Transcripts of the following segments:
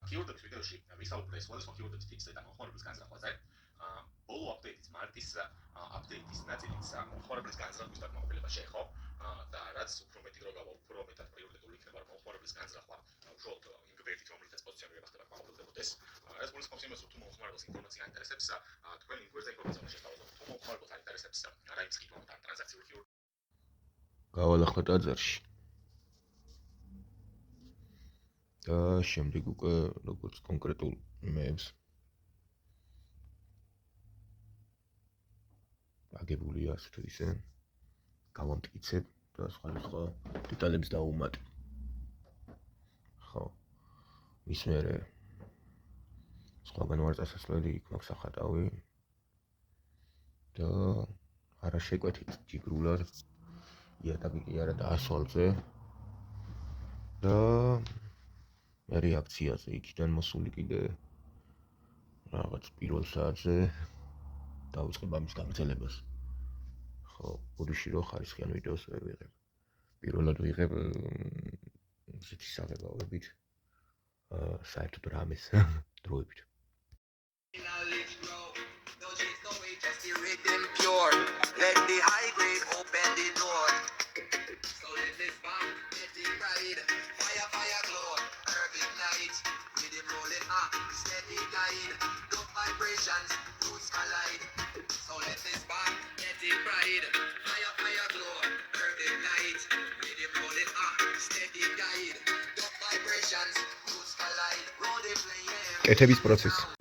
Keyword-ების ვიდეოში ვისაუბრე სხვადასხვა keyword-ების ფიქსზე და მომხმარებლის განზრახვაზე. ბოლო აპდეიტის მარტის აპდეიტის ნაწილიც მომხმარებლის განზრახვის დაკმაყოფილება შეეხო და რაც უფრო მეტი დრო გავა, უფრო მეტად პრიორიტეტული იქნება რომ მომხმარებლის განზრახვა უშუალოდ იმ გვერდით, რომლითაც პოზიციონირება ხდება კმაყოფილდებოდეს. ეს გულისხმობს იმას, რომ თუ მომხმარებელს ინფორმაცია აინტერესებს, თქვენ იმ გვერდზე ინფორმაცია უნდა შეთავაზოთ. თუ მომხმარებელს აინტერესებს რაიმე სკიპონი და ტრანზაქციური keyword გავალახა ტაძარში. და შემდეგ უკვე როგორც კონკრეტულ იმებს აგებულია ასე თუ ისე გავამტკიცებ და სხვა დეტალებს დავუმატებ. ხო. მის მერე სხვაგან ვარ წასასვლელი იქ მაქვს სახატავი და არა შეკვეთით ჯიგრულად იატაკი კი არა დაასვალზე და მე რეაქციაზე იქიდან მოსული კიდე რაღაც პირველ საათზე დავიწყებ ამის გაგრძელებას. ხო, ბოდიში რო ხარისხიან ვიდეოს ვერ ვიღებ. პირველად ვიღებ ისეთი საღებავებით საერთოდ რამეს დროებით. Let the high grade open the door. So let this bomb get it right. Fire, fire, glow, earth ignite. Rhythm rolling up, steady glide. Low vibrations, roots collide. So let this bomb get it right. Fire, fire, glow, earth ignite. Rhythm rolling up, steady glide. Low vibrations, roots collide. Roll the flame. კეთების პროცესი.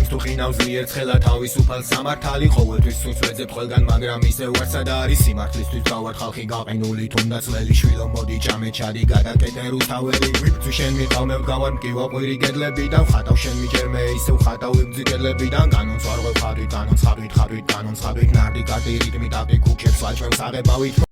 თუ ხინავს იერცხელა თავისუფალ სამართალი ყოველთვის სულს ვეძებ ყველგან მაგრამ ისევ ვარსა და არის სიმართლისთვის გავარ ხალხი გაყინული თუნდაც ველი შვილო მოდი ჭამე ჩადი გადაკეთე რუსთაველი ვიბძვი შენ მიყავ მე ვგავარ მკივა ყვირი გედლებიდან ხატავ შენ მიჯერ მე ისევ ხატავ ვიბძვი გედლებიდან განონს ვარ ღვევ ხარვით განონს ხარვით ნარდი კარტი რიტმი ტაპი ქუქებს ვაჭვევ საღებავით